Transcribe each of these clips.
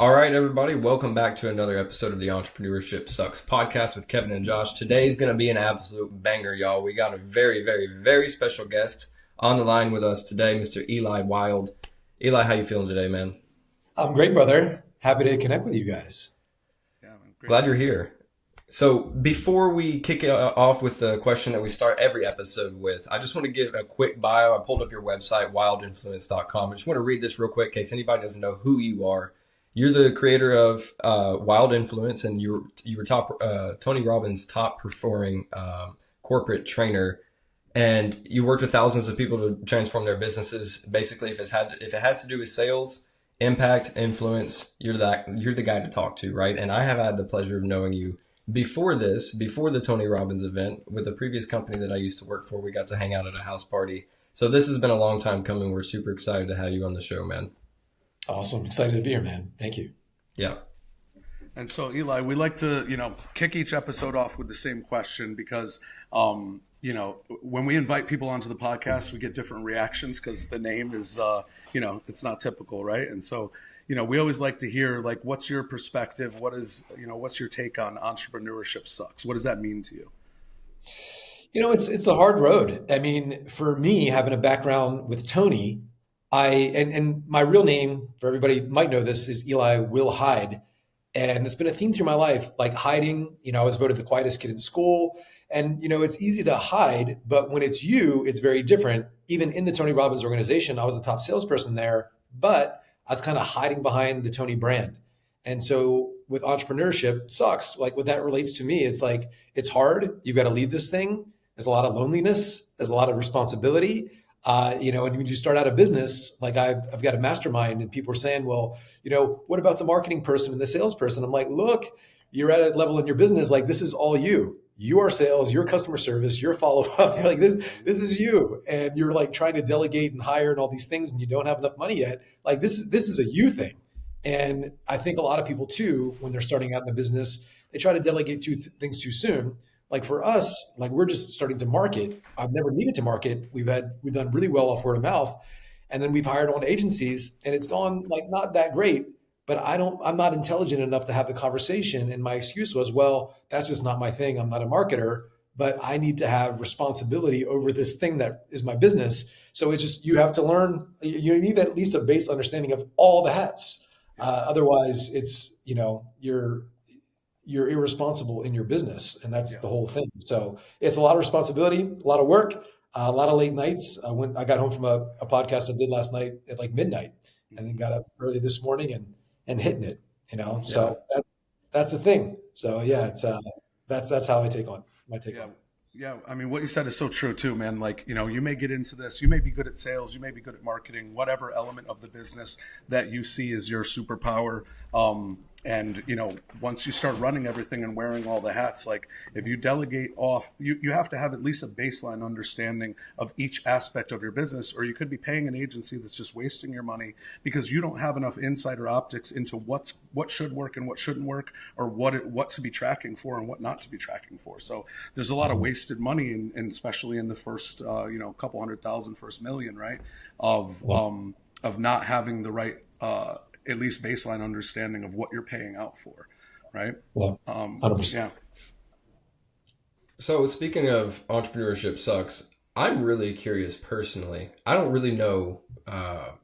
All right, everybody, welcome back to another episode of the Entrepreneurship Sucks podcast with Kevin and Josh. Today's going to be an absolute banger, y'all. We got a very, very, very special guest on the line with us today, Mr. Eli Wilde. Eli, how you feeling today, man? I'm great, brother. Happy to connect with you guys. Yeah, man, great Glad to you're have you. here. So before we kick it off with the question that we start every episode with, I just want to give a quick bio. I pulled up your website, wildinfluence.com. I just want to read this real quick in case anybody doesn't know who you are. You're the creator of Wild Influence, and you were Tony Robbins' top performing corporate trainer, and you worked with thousands of people to transform their businesses. Basically, if it has to do with sales, impact, influence, you're the guy to talk to, right? And I have had the pleasure of knowing you before the Tony Robbins event with a previous company that I used to work for. We got to hang out at a house party. So this has been a long time coming. We're super excited to have you on the show, man. Awesome. Excited to be here, man. Thank you. Yeah. And so, Eli, we like to, kick each episode off with the same question because, when we invite people onto the podcast, we get different reactions because the name is, it's not typical, right? And so, we always like to hear, like, what's your perspective? What's your take on entrepreneurship sucks? What does that mean to you? It's a hard road. I mean, for me, having a background with Tony, and my real name, for everybody might know this, is Eli Will Hyde. And it's been a theme through my life, like hiding. I was voted the quietest kid in school. And, it's easy to hide, but when it's you, it's very different. Even in the Tony Robbins organization, I was the top salesperson there, but I was kind of hiding behind the Tony brand. And so with entrepreneurship sucks, like what that relates to me, it's like, it's hard. You've got to lead this thing. There's a lot of loneliness. There's a lot of responsibility. And when you start out a business, like I've got a mastermind and people are saying, well, what about the marketing person and the salesperson? I'm like, look, you're at a level in your business, like this is all you. You are sales, your customer service, your follow-up, like this is you. And you're like trying to delegate and hire and all these things and you don't have enough money yet. Like this is a you thing. And I think a lot of people too, when they're starting out in a business, they try to delegate things too soon. Like for us, like we're just starting to market. I've never needed to market. We've done really well off word of mouth. And then we've hired on agencies and it's gone like not that great, but I'm not intelligent enough to have the conversation. And my excuse was, well, that's just not my thing. I'm not a marketer, but I need to have responsibility over this thing that is my business. So it's just, you have to learn, you need at least a base understanding of all the hats. Otherwise it's, you're irresponsible in your business. And that's the whole thing. So it's a lot of responsibility, a lot of work, a lot of late nights. I got home from a podcast I did last night at like midnight and then got up early this morning and hitting it, so that's the thing. So yeah, it's, that's how I take on my take Yeah. on it. Yeah. I mean, what you said is so true too, man. Like, you may get into this, you may be good at sales, you may be good at marketing, whatever element of the business that you see as your superpower. And once you start running everything and wearing all the hats, like if you delegate off, you have to have at least a baseline understanding of each aspect of your business, or you could be paying an agency that's just wasting your money because you don't have enough insider optics into what should work and what shouldn't work, or what to be tracking for and what not to be tracking for. So there's a lot of wasted money, and especially in the first couple 100,000, first million, right? Of not having the right at least baseline understanding of what you're paying out for, right? Well, 100%. Yeah. So speaking of entrepreneurship sucks, I'm really curious personally. I don't really know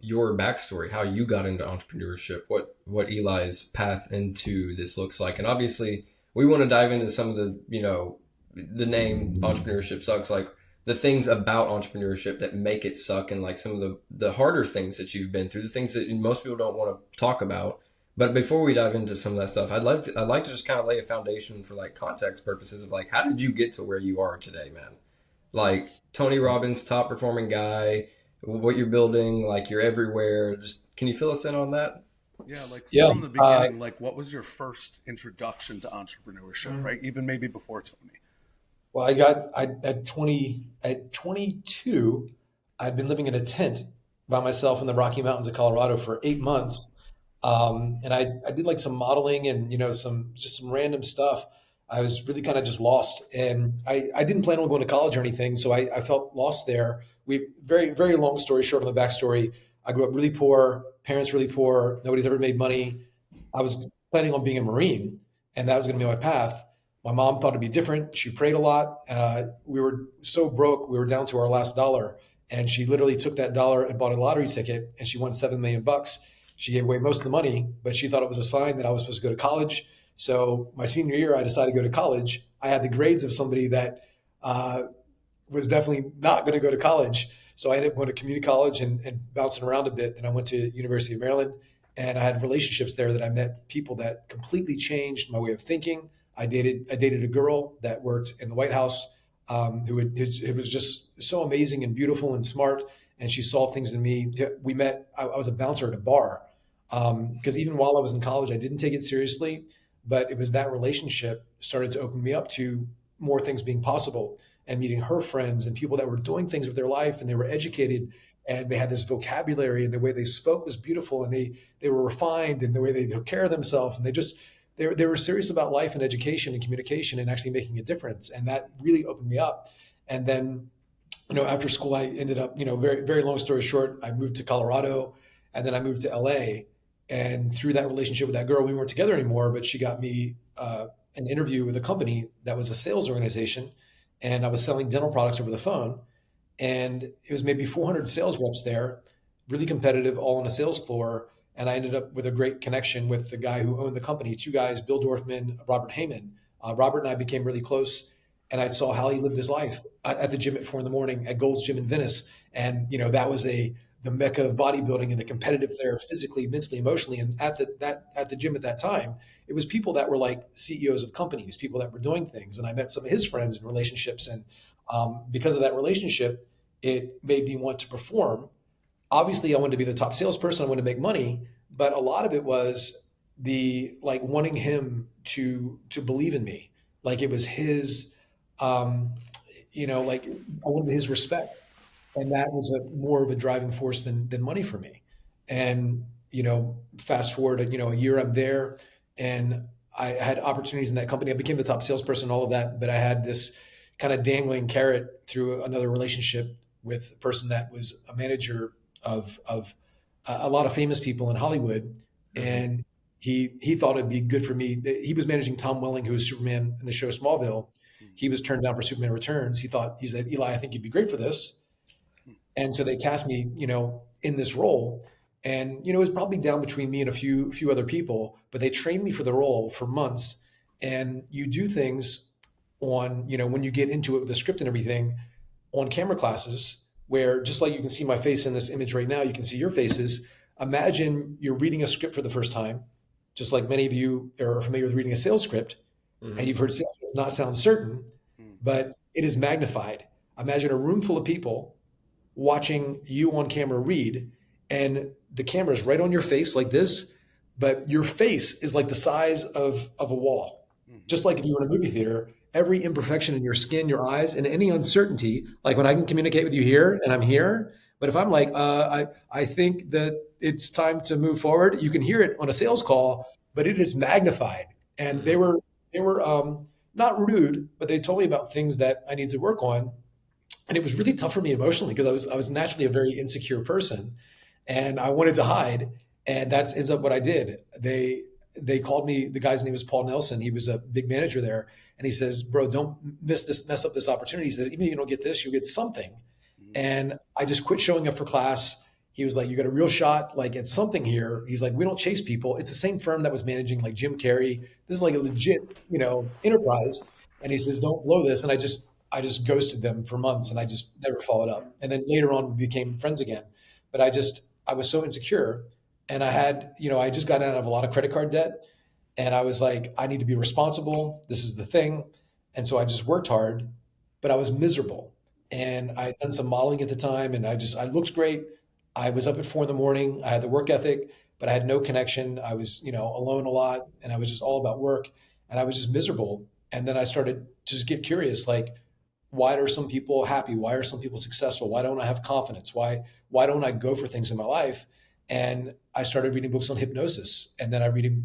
your backstory, how you got into entrepreneurship, what Eli's path into this looks like. And obviously we want to dive into some of the name entrepreneurship sucks, like the things about entrepreneurship that make it suck, and like some of the harder things that you've been through, the things that most people don't want to talk about. But before we dive into some of that stuff, I'd like to just kind of lay a foundation for like context purposes of like, how did you get to where you are today, man? Like Tony Robbins, top performing guy, what you're building, like you're everywhere. Just can you fill us in on that? Yeah, like Yeah. from the beginning, like what was your first introduction to entrepreneurship, right? Even maybe before Tony. Well, at 22, I'd been living in a tent by myself in the Rocky Mountains of Colorado for 8 months. And I did like some modeling and, some random stuff. I was really kind of just lost, and I didn't plan on going to college or anything. So I felt lost there. Very, very long story short on the backstory. I grew up really poor, parents really poor. Nobody's ever made money. I was planning on being a Marine, and that was going to be my path. My mom thought it'd be different. She prayed a lot. We were so broke, we were down to our last dollar, and she literally took that dollar and bought a lottery ticket, and she won $7 million. She gave away most of the money, but she thought it was a sign that I was supposed to go to college. So my senior year, I decided to go to college. I had the grades of somebody that uh, was definitely not going to go to college. So I ended up going to community college and bouncing around a bit. Then I went to University of Maryland, and I had relationships there that I met people that completely changed my way of thinking. I dated a girl that worked in the White House, it was just so amazing and beautiful and smart. And she saw things in me. We met. I was a bouncer at a bar, because even while I was in college, I didn't take it seriously. But it was that relationship started to open me up to more things being possible, and meeting her friends and people that were doing things with their life, and they were educated, and they had this vocabulary, and the way they spoke was beautiful, and they were refined, and the way they took care of themselves, and they were serious about life and education and communication and actually making a difference. And that really opened me up. And then, after school, I ended up, very, very long story short, I moved to Colorado, and then I moved to LA. And through that relationship with that girl, we weren't together anymore, but she got me an interview with a company that was a sales organization. And I was selling dental products over the phone. And it was maybe 400 sales reps there, really competitive, all on a sales floor. And I ended up with a great connection with the guy who owned the company, two guys, Bill Dorfman, Robert Heyman. Robert and I became really close, and I saw how he lived his life at the gym at 4 a.m. at Gold's Gym in Venice. And that was the mecca of bodybuilding and the competitive there, physically, mentally, emotionally. And at the gym at that time, it was people that were like CEOs of companies, people that were doing things. And I met some of his friends and relationships, and because of that relationship, it made me want to perform. Obviously, I wanted to be the top salesperson. I wanted to make money, but a lot of it was the like wanting him to believe in me. Like it was his, like I wanted his respect, and that was more of a driving force than money for me. And fast forward, a year I'm there, and I had opportunities in that company. I became the top salesperson, all of that, but I had this kind of dangling carrot through another relationship with a person that was a manager of a lot of famous people in Hollywood, and he thought it'd be good for me. He was managing Tom Welling, who was Superman in the show Smallville. He was turned down for Superman Returns. He said, Eli, I think you'd be great for this. And so they cast me, in this role. And, it was probably down between me and a few other people, but they trained me for the role for months. And you do things on, when you get into it with the script and everything, on camera classes, where just like you can see my face in this image right now, you can see your faces. Imagine you're reading a script for the first time, just like many of you are familiar with reading a sales script, and you've heard sales script not sound certain, but it is magnified. Imagine a room full of people watching you on camera read, and the camera is right on your face like this, but your face is like the size of a wall. Just like if you were in a movie theater, every imperfection in your skin, your eyes, and any uncertainty, like when I can communicate with you here and I'm here, but if I'm like, I think that it's time to move forward, you can hear it on a sales call, but it is magnified. And they were not rude, but they told me about things that I need to work on. And it was really tough for me emotionally because I was naturally a very insecure person, and I wanted to hide. And that's ends up what I did. They called me. The guy's name was Paul Nelson. He was a big manager there, and he says, "Bro, don't mess up this opportunity." He says, "Even if you don't get this, you'll get something." And I just quit showing up for class. He was like, "You got a real shot, like at something here." He's like, "We don't chase people. It's the same firm that was managing like Jim Carrey. This is like a legit, enterprise." And he says, "Don't blow this." And I just ghosted them for months, and I just never followed up. And then later on, we became friends again. But I was so insecure, and I just got out of a lot of credit card debt, and I was like, I need to be responsible. This is the thing. And so I just worked hard, but I was miserable. And I had done some modeling at the time, and I looked great. I was up at 4 a.m. I had the work ethic, but I had no connection. I was, alone a lot, and I was just all about work, and I was just miserable. And then I started to just get curious, like, why are some people happy? Why are some people successful? Why don't I have confidence? Why don't I go for things in my life? And I started reading books on hypnosis, and then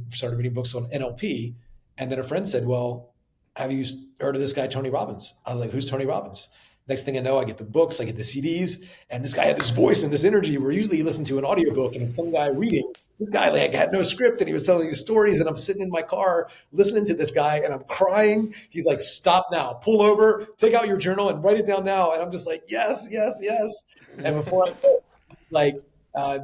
started reading books on NLP. And then a friend said, "Well, have you heard of this guy, Tony Robbins?" I was like, "Who's Tony Robbins?" Next thing I know, I get the books, I get the CDs, and this guy had this voice and this energy where usually you listen to an audiobook and it's some guy reading. This guy like had no script and he was telling these stories, and I'm sitting in my car listening to this guy and I'm crying. He's like, stop now, pull over, take out your journal and write it down now. And I'm just like, yes, yes, yes. And before I go, like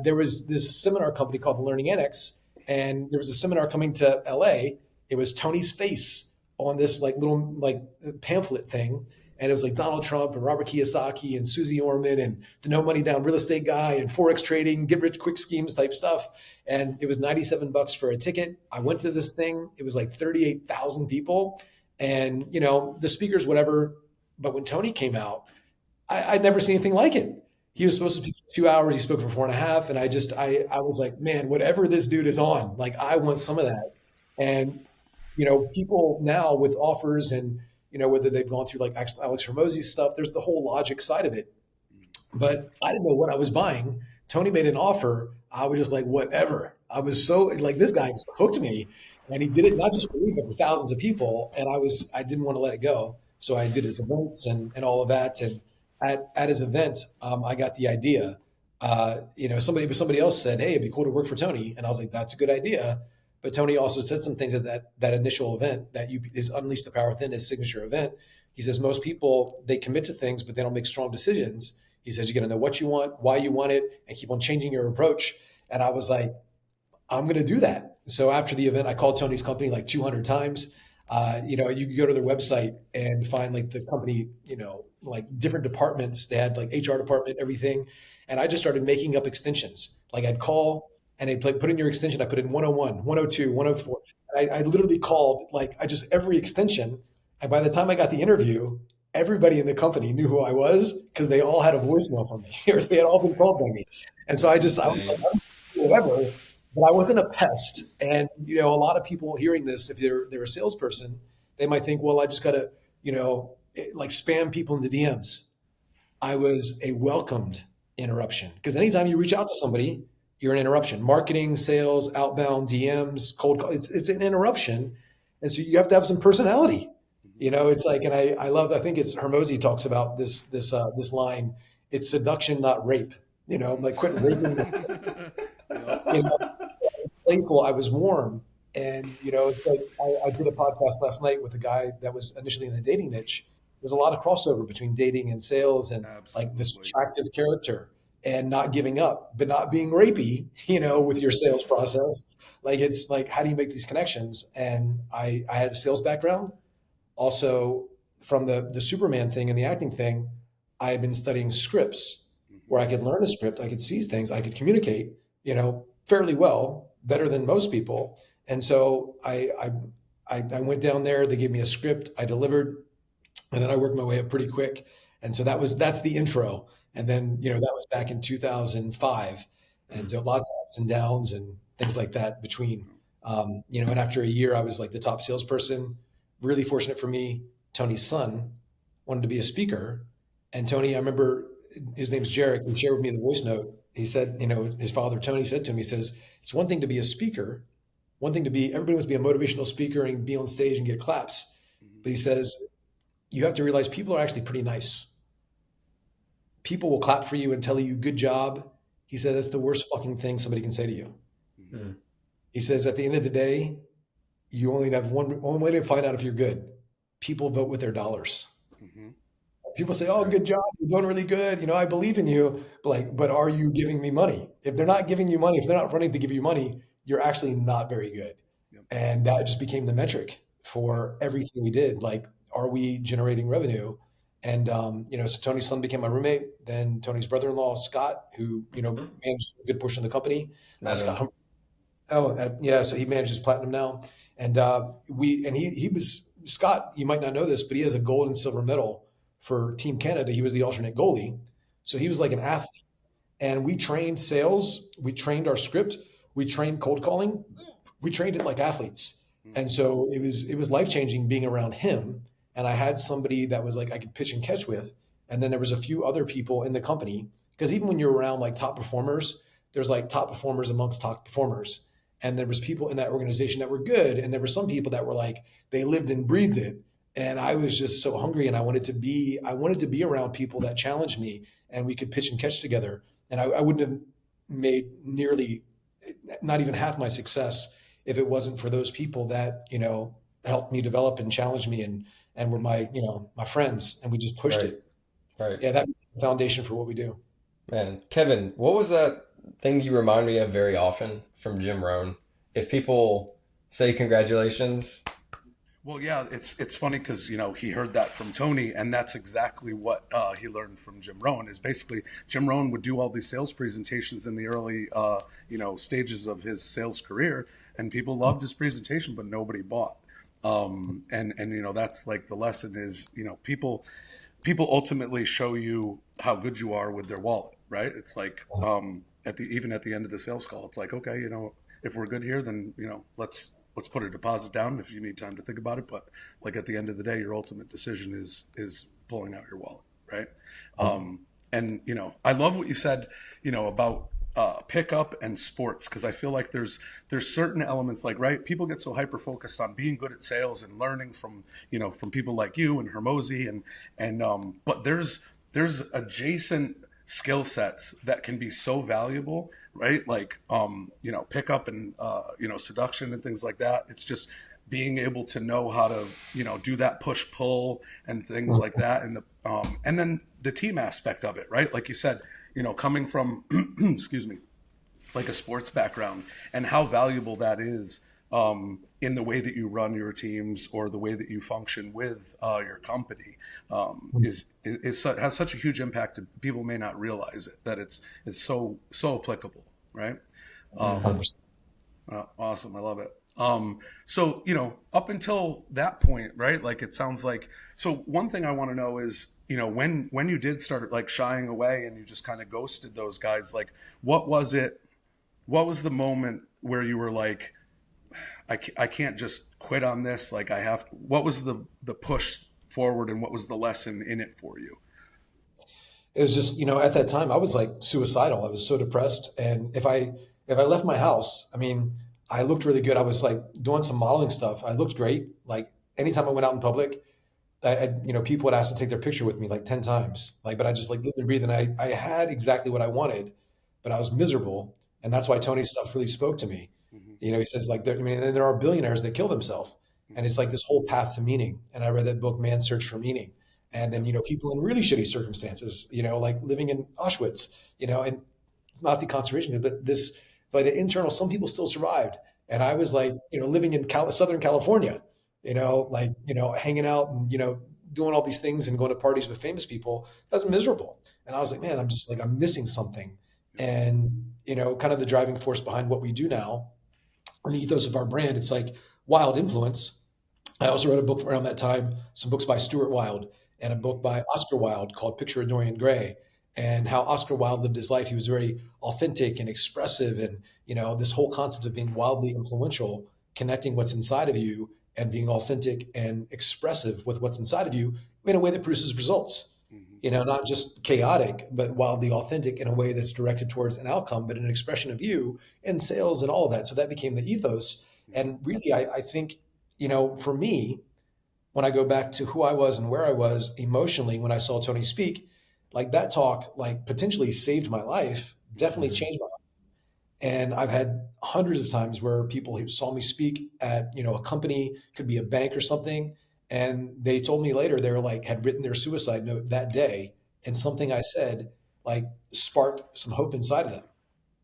there was this seminar company called the Learning Annex, and there was a seminar coming to LA. It was Tony's face on this like little like pamphlet thing. And it was like Donald Trump and Robert Kiyosaki and Susie Orman and the no money down real estate guy and Forex trading, get rich quick schemes type stuff. And it was $97 for a ticket. I went to this thing. It was like 38,000 people, and you know, the speakers, whatever. But when Tony came out, I'd never seen anything like it. He was supposed to speak for 2 hours. He spoke for 4.5. And I was like, man, whatever this dude is on, like, I want some of that. And, you know, people now with offers and, you know, whether they've gone through like Alex Hormozy's stuff, there's the whole logic side of it. But I didn't know what I was buying. Tony made an offer. I was just like, whatever. I was so like, this guy hooked me, and he did it not just for me, but for thousands of people. And I didn't want to let it go. So I did his events and all of that. And at his event, I got the idea. You know, somebody else said, hey, it'd be cool to work for Tony. And I was like, that's a good idea. But Tony also said some things at that initial event that is Unleash the Power Within, his signature event. He says, most people, they commit to things, but they don't make strong decisions. He says, you got to know what you want, why you want it, and keep on changing your approach. And I was like, I'm going to do that. So after the event, I called Tony's company like 200 times. You know, you can go to their website and find like the company, you know, like different departments. They had like HR department, everything. And I just started making up extensions. Like I'd call and they'd put in your extension. I put in 101, 102, 104. I literally called like every extension. And by the time I got the interview, everybody in the company knew who I was because they all had a voicemail from me, or they had all been called by me. And so I was like, whatever, but I wasn't a pest. And, you know, a lot of people hearing this, if they're a salesperson, they might think, well, I just got to, you know, like spam people in the DMs. I was a welcomed interruption, because anytime you reach out to somebody, you're an interruption. Marketing, sales, outbound, DMs, cold call, it's an interruption. And so you have to have some personality. You know, it's like, and I think it's Hormozy talks about this line, it's seduction, not rape. You know, like quit raping. You know, playful, I was warm. And, you know, it's like, I did a podcast last night with a guy that was initially in the dating niche. There's a lot of crossover between dating and sales, and like this attractive character and not giving up, but not being rapey, you know, with your sales process. Like, it's like, how do you make these connections? And I had a sales background. Also, from the Superman thing and the acting thing, I had been studying scripts where I could learn a script, I could see things, I could communicate, you know, fairly well, better than most people. And so I went down there, they gave me a script, I delivered, and then I worked my way up pretty quick. And so that's the intro. And then, you know, that was back in 2005. And so lots of ups and downs and things like that between, you know, and after a year, I was like the top salesperson. Really fortunate for me, Tony's son wanted to be a speaker. And Tony, I remember his name's Jarek, he shared with me the voice note. He said, you know, his father, Tony, said to him, he says, it's one thing to be a speaker. One thing everybody wants to be a motivational speaker and be on stage and get claps. But he says, you have to realize people are actually pretty nice. People will clap for you and tell you good job. He said, that's the worst fucking thing somebody can say to you. Mm-hmm. He says, at the end of the day, you only have one way to find out if you're good. People vote with their dollars. Mm-hmm. People say, oh, good job, you're doing really good. You know, I believe in you. But are you giving me money? If they're not giving you money, if they're not running to give you money, you're actually not very good. Yep. And that just became the metric for everything we did. Like, are we generating revenue? And, you know, so Tony's son became my roommate. Then Tony's brother-in-law, Scott, who, you know, managed a good portion of the company. Scott so he manages Platinum now. And he was, Scott, you might not know this, but he has a gold and silver medal for Team Canada. He was the alternate goalie. So he was like an athlete. And we trained sales. We trained our script. We trained cold calling. We trained it like athletes. And so it was life-changing being around him. And I had somebody that was like I could pitch and catch with. And then there was a few other people in the company, because even when you're around like top performers, there's like top performers amongst top performers. And there was people in that organization that were good. And there were some people that were like, they lived and breathed it. And I was just so hungry, and I wanted to be around people that challenged me, and we could pitch and catch together. And I wouldn't have made nearly, not even half my success if it wasn't for those people that, helped me develop and challenged me, and were my, my friends, and we just pushed Right. it. Right. Yeah, that's the foundation for what we do. Man, Kevin, what was that thing you remind me of very often from Jim Rohn? If people say congratulations, Well, yeah, it's funny because he heard that from Tony, and that's exactly what he learned from Jim Rohn. Is basically Jim Rohn would do all these sales presentations in the early stages of his sales career, and people loved his presentation, but nobody bought. And that's like the lesson is people ultimately show you how good you are with their wallet, right? It's like even at the end of the sales call, it's like, okay, if we're good here, then let's put a deposit down if you need time to think about it. But like at the end of the day, your ultimate decision is pulling out your wallet, right? And I love what you said, about pickup and sports, because I feel like there's certain elements, like, right, people get so hyper focused on being good at sales and learning from from people like you and Hermosi, and but there's adjacent skill sets that can be so valuable, right? Like pickup and seduction and things like that. It's just being able to know how to do that push pull and things like that, and then the team aspect of it, right? Like you said, coming from excuse me, like a sports background, and how valuable that is in the way that you run your teams or the way that you function with your company, has such a huge impact. People may not realize it, that it's so applicable, right? Um, 100%. Awesome. I love it. So, up until that point, right? Like it sounds like, so one thing I want to know is, when you did start like shying away and you just kind of ghosted those guys, like what was it, what was the moment where you were like, I can't just quit on this. Like what was the push forward, and what was the lesson in it for you? It was just, at that time I was like suicidal. I was so depressed. And if I left my house, I mean, I looked really good. I was like doing some modeling stuff. I looked great. Like anytime I went out in public, people would ask to take their picture with me like 10 times. Like, but I just like lived and breathed, and I had exactly what I wanted, but I was miserable. And that's why Tony's stuff really spoke to me. Hmm. He says like, there are billionaires that kill themselves, and it's like this whole path to meaning. And I read that book, Man's Search for Meaning. And then, people in really shitty circumstances, like living in Auschwitz, and Nazi concentration camp, but internal, some people still survived. And I was like, living in Southern California, hanging out and, doing all these things and going to parties with famous people. I was miserable. And I was like, man, I'm just like, I'm missing something. And, kind of the driving force behind what we do now, and the ethos of our brand, it's like wild influence. I also wrote a book around that time, some books by Stuart Wilde and a book by Oscar Wilde called Picture of Dorian Gray, and how Oscar Wilde lived his life. He was very authentic and expressive, and this whole concept of being wildly influential, connecting what's inside of you and being authentic and expressive with what's inside of you in a way that produces results. Hmm. Not just chaotic, but wildly authentic in a way that's directed towards an outcome, but an expression of you and sales and all of that. So that became the ethos. And really, I think, for me, when I go back to who I was and where I was emotionally when I saw Tony speak, like that talk, like potentially saved my life, definitely Mhm. changed my life. And I've had hundreds of times where people who saw me speak at, a company, could be a bank or something, and they told me later they were like had written their suicide note that day, and something I said like sparked some hope inside of them.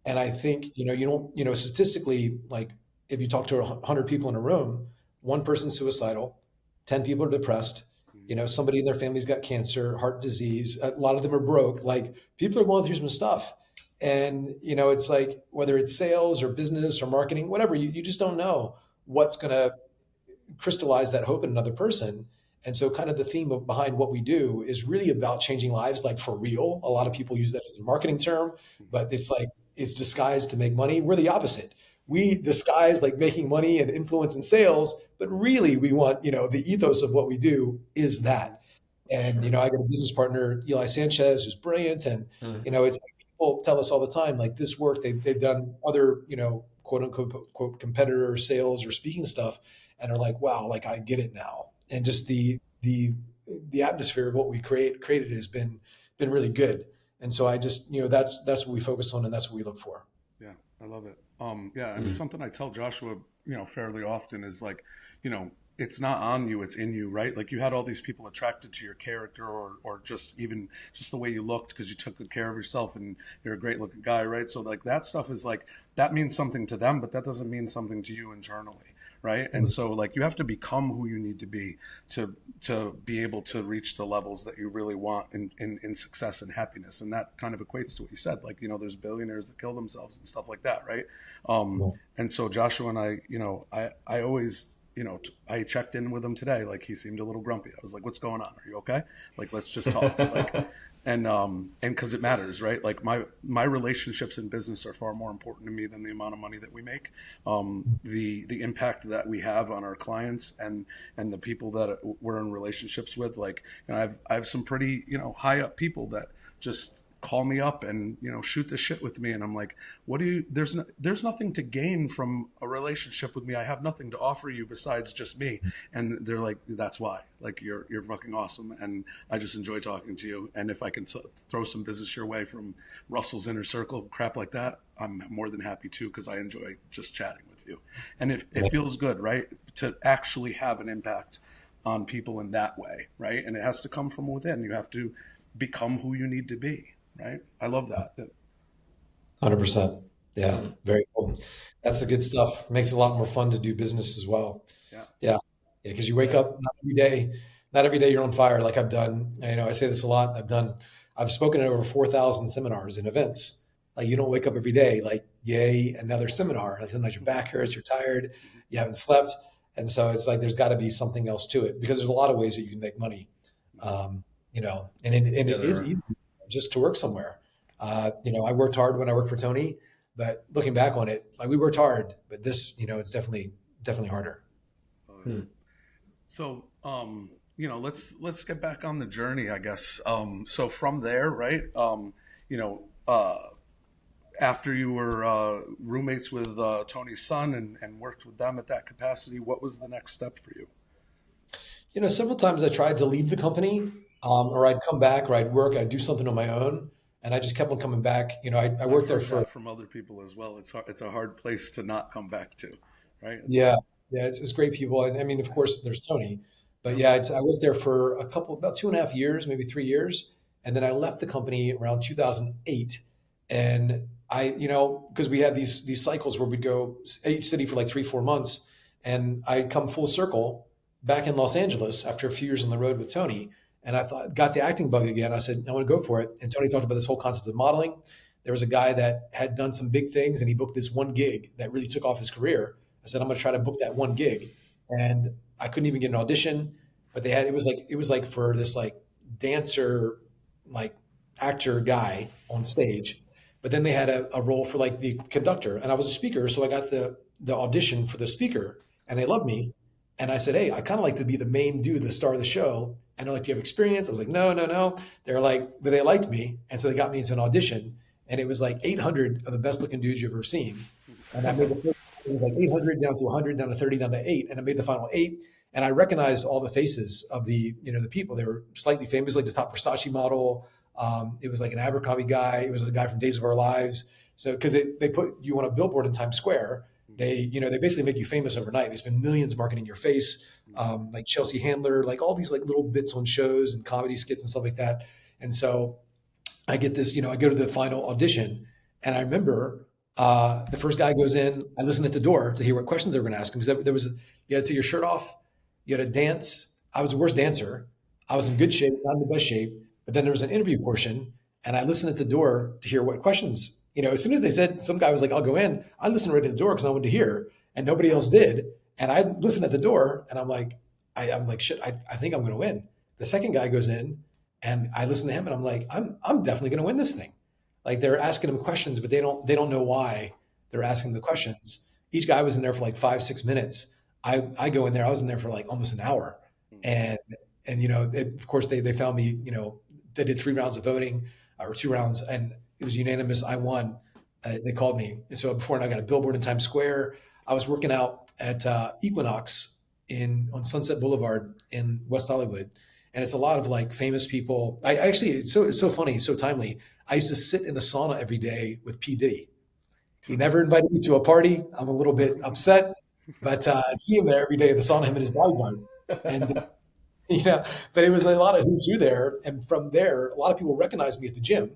And I think, you don't, statistically, like if you talk to 100 people in a room, one person's suicidal, 10 people are depressed, somebody in their family's got cancer, heart disease, a lot of them are broke. Like people are going through some stuff. And, it's like whether it's sales or business or marketing, whatever, you just don't know what's going to crystallize that hope in another person. And so kind of the theme behind what we do is really about changing lives, like for real. A lot of people use that as a marketing term, but it's like it's disguised to make money. We're the opposite. We disguise like making money and influence and sales, but really we want, the ethos of what we do is that. And, Sure. I got a business partner, Eli Sanchez, who's brilliant. And, Mm. it's like people tell us all the time, like this work, they've done other, quote unquote, quote, competitor sales or speaking stuff, and are like, wow, like I get it now. and just the atmosphere of what we created has been really good. And so I just, that's what we focus on, and that's what we look for. Yeah, I love it. Yeah, and something I tell Joshua, fairly often is like, it's not on you, it's in you, right? Like you had all these people attracted to your character or just even just the way you looked because you took good care of yourself and you're a great looking guy, right? So like that stuff is like, that means something to them, but that doesn't mean something to you internally, right? And so like you have to become who you need to be to be able to reach the levels that you really want in success and happiness. And that kind of equates to what you said, like, there's billionaires that kill themselves and stuff like that, right? And so Joshua and I always, I checked in with him today. Like he seemed a little grumpy. I was like, "What's going on? Are you okay? Like, let's just talk." Like, and because it matters, right? Like my relationships in business are far more important to me than the amount of money that we make. The impact that we have on our clients and the people that we're in relationships with. Like, I have some pretty high up people that just call me up and shoot the shit with me, and I'm like, what do you, there's nothing to gain from a relationship with me. I have nothing to offer you besides just me. And they're like, that's why, like, you're fucking awesome, and I just enjoy talking to you, and if I can throw some business your way from Russell's inner circle, crap like that, I'm more than happy to, because I enjoy just chatting with you. And it feels good, right, to actually have an impact on people in that way, right? And it has to come from within. You have to become who you need to be. Right. I love that. 100%. Yeah. Very cool. That's the good stuff. Makes it a lot more fun to do business as well. Yeah. Yeah. Yeah. Cause you wake up, not every day you're on fire. Like I've done, I say this a lot. I've spoken at over 4,000 seminars and events. Like you don't wake up every day, like, yay, another seminar. Like sometimes your back hurts, you're tired, you haven't slept. And so it's like, there's gotta be something else to it, because there's a lot of ways that you can make money. It is easy just to work somewhere. I worked hard when I worked for Tony, but looking back on it, like we worked hard, but this, it's definitely harder. So, let's get back on the journey, I guess. So from there, right, after you were roommates with Tony's son and worked with them at that capacity, what was the next step for you? Several times I tried to leave the company, or I'd come back, or I'd work, I'd do something on my own, and I just kept on coming back. I worked there from other people as well. It's a hard place to not come back to, right? It's great people, and I mean, of course, there's Tony, but yeah, I worked there for about 2.5 years, maybe 3 years, and then I left the company around 2008, and because we had these cycles where we'd go each city for like 3-4 months, and I come full circle back in Los Angeles after a few years on the road with Tony. And I got the acting bug again. I said, I want to go for it. And Tony talked about this whole concept of modeling. There was a guy that had done some big things, and he booked this one gig that really took off his career. I said, I'm going to try to book that one gig. And I couldn't even get an audition, but it was like for this like dancer, like actor guy on stage. But then they had a role for like the conductor, and I was a speaker. So I got the audition for the speaker, and they loved me. And I said, hey, I kind of like to be the main dude, the star of the show. And they're like, do you have experience? I was like, no. They're like, but they liked me. And so they got me into an audition. And it was like 800 of the best looking dudes you've ever seen. And I made the first, it was like 800 down to 100, down to 30, down to 8. And I made the final 8. And I recognized all the faces of the people. They were slightly famous, like the top Versace model. It was like an Abercrombie guy. It was a guy from Days of Our Lives. So, because they put you on a billboard in Times Square, they basically make you famous overnight. They spend millions marketing your face, like Chelsea Handler, like all these like little bits on shows and comedy skits and stuff like that. And so I get this, I go to the final audition, and I remember the first guy goes in. I listen at the door to hear what questions they were going to ask him, because you had to take your shirt off, you had to dance. I was the worst dancer. I was in good shape, not in the best shape. But then there was an interview portion, and I listened at the door to hear what questions. As soon as they said, some guy was like, I'll go in, I listened right at the door because I wanted to hear, and nobody else did. And I listened at the door, and I'm like, shit, I think I'm going to win. The second guy goes in, and I listen to him, and I'm like, I'm definitely going to win this thing. Like, they're asking him questions, but they don't know why they're asking the questions. Each guy was in there for like 5-6 minutes. I go in there, I was in there for like almost an hour. And of course they found me, they did 3 rounds of voting, or 2 rounds, and it was unanimous. I won. They called me. And so before I got a billboard in Times Square. I was working out at Equinox on Sunset Boulevard in West Hollywood. And it's a lot of like famous people. I actually, it's so funny, so timely. I used to sit in the sauna every day with P. Diddy. He never invited me to a party. I'm a little bit upset, but I see him there every day at the sauna, him and his bodyguard. And but it was a lot of who's who there. And from there, a lot of people recognized me at the gym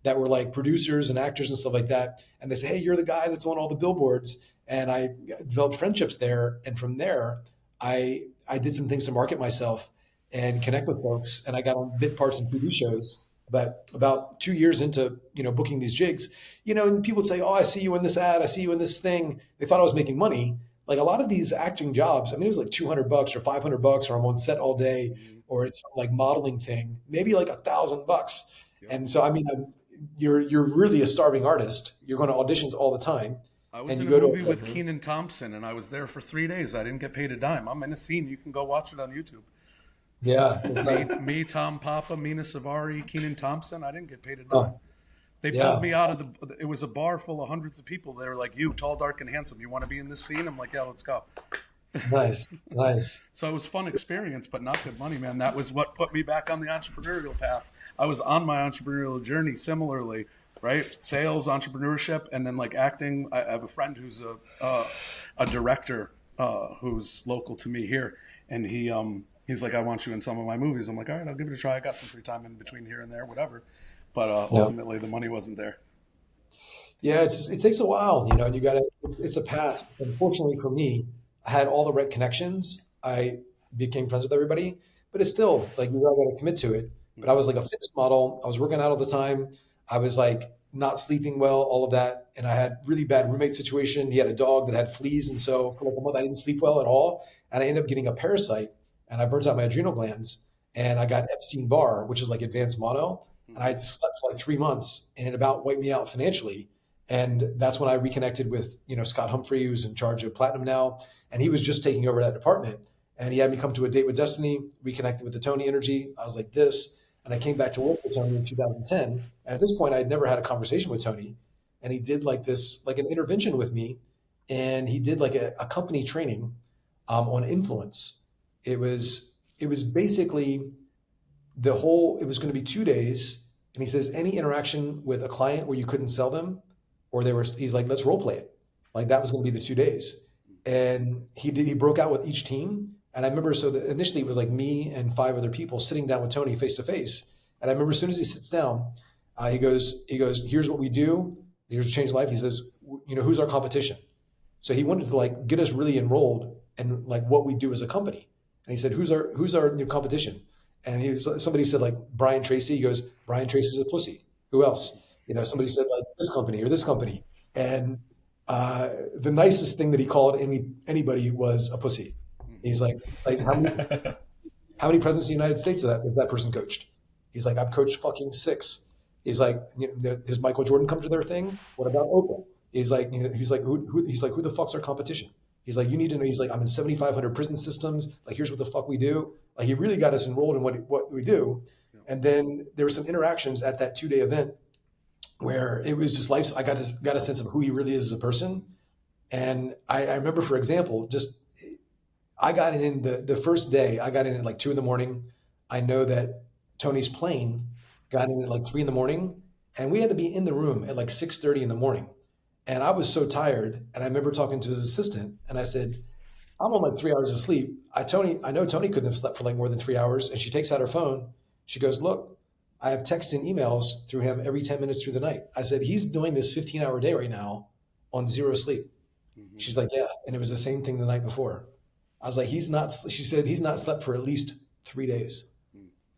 that were like producers and actors and stuff like that. And they say, hey, you're the guy that's on all the billboards. And I developed friendships there. And from there, I did some things to market myself and connect with folks. And I got on bit parts in TV shows. But about 2 years into, booking these gigs, and people would say, oh, I see you in this ad. I see you in this thing. They thought I was making money. Like a lot of these acting jobs, I mean, it was like $200 or $500, or I'm on set all day, or it's like modeling thing, maybe like $1,000. Yep. And so, I mean, you're really a starving artist. You're going to auditions all the time. I was and in you a go movie to with Kenan Thompson, and I was there for 3 days. I didn't get paid a dime. I'm in a scene. You can go watch it on YouTube. Yeah, it's like, Me, Tom Papa, Mina Savari, Kenan Thompson. I didn't get paid a dime. oh, They yeah, pulled me out of it was a bar full of hundreds of people. They were like, you, tall, dark, and handsome. You want to be in this scene? I'm like, yeah, let's go. nice, nice. So it was a fun experience, but not good money, man. That was what put me back on the entrepreneurial path. I was on my entrepreneurial journey similarly, right? Sales, entrepreneurship, and then like acting. I have a friend who's a director who's local to me here, and he's like, I want you in some of my movies. I'm like, all right, I'll give it a try. I got some free time in between here and there, whatever. But Yeah. ultimately, the money wasn't there. Yeah, it takes a while, and you got to, it's a path. Unfortunately for me, I had all the right connections. I became friends with everybody, but it's still like you got to commit to it. But I was like a fitness model. I was working out all the time. I was like not sleeping well, all of that. And I had really bad roommate situation. He had a dog that had fleas. And so for like a month, I didn't sleep well at all. And I ended up getting a parasite and I burnt out my adrenal glands and I got Epstein-Barr, which is like advanced mono. And I just slept for like 3 months and it about wiped me out financially. And that's when I reconnected with, Scott Humphrey, who's in charge of Platinum now. And he was just taking over that department. And he had me come to a date with Destiny, reconnected with the Tony energy. I was like this. And I came back to work with Tony in 2010. And at this point, I had never had a conversation with Tony. And he did like this, like an intervention with me. And he did like a company training on influence. It was basically it was going to be 2 days. And he says, any interaction with a client where you couldn't sell them, he's like, let's role play it. Like that was going to be the 2 days. And he broke out with each team. And I remember, initially it was like me and 5 other people sitting down with Tony face to face. And I remember as soon as he sits down, he goes, here's what we do. Here's Change Life. He says, who's our competition? So he wanted to like get us really enrolled in like what we do as a company. And he said, who's our new competition? And somebody said like Brian Tracy. He goes, Brian Tracy's a pussy. Who else? Somebody said like this company or this company. And the nicest thing that he called anybody was a pussy. He's like how many presidents of the United States has that person coached? He's like, I've coached fucking 6. He's like, does Michael Jordan come to their thing? What about Oprah? He's like, who the fuck's our competition? He's like, you need to know. He's like, I'm in 7,500 prison systems. Like, here's what the fuck we do. Like, he really got us enrolled in what we do. And then there were some interactions at that 2-day event where it was just life. I got a sense of who he really is as a person. And I remember, for example, I got in the first day, I got in at like 2 a.m. I know that Tony's plane got in at like 3 a.m. and we had to be in the room at like 6:30 a.m. And I was so tired. And I remember talking to his assistant and I said, I'm on like 3 hours of sleep. I know Tony couldn't have slept for like more than 3 hours. And she takes out her phone. She goes, look, I have texts and emails through him every 10 minutes through the night. I said, he's doing this 15-hour day right now on 0 sleep. Mm-hmm. She's like, yeah. And it was the same thing the night before. I was like, she said, he's not slept for at least 3 days.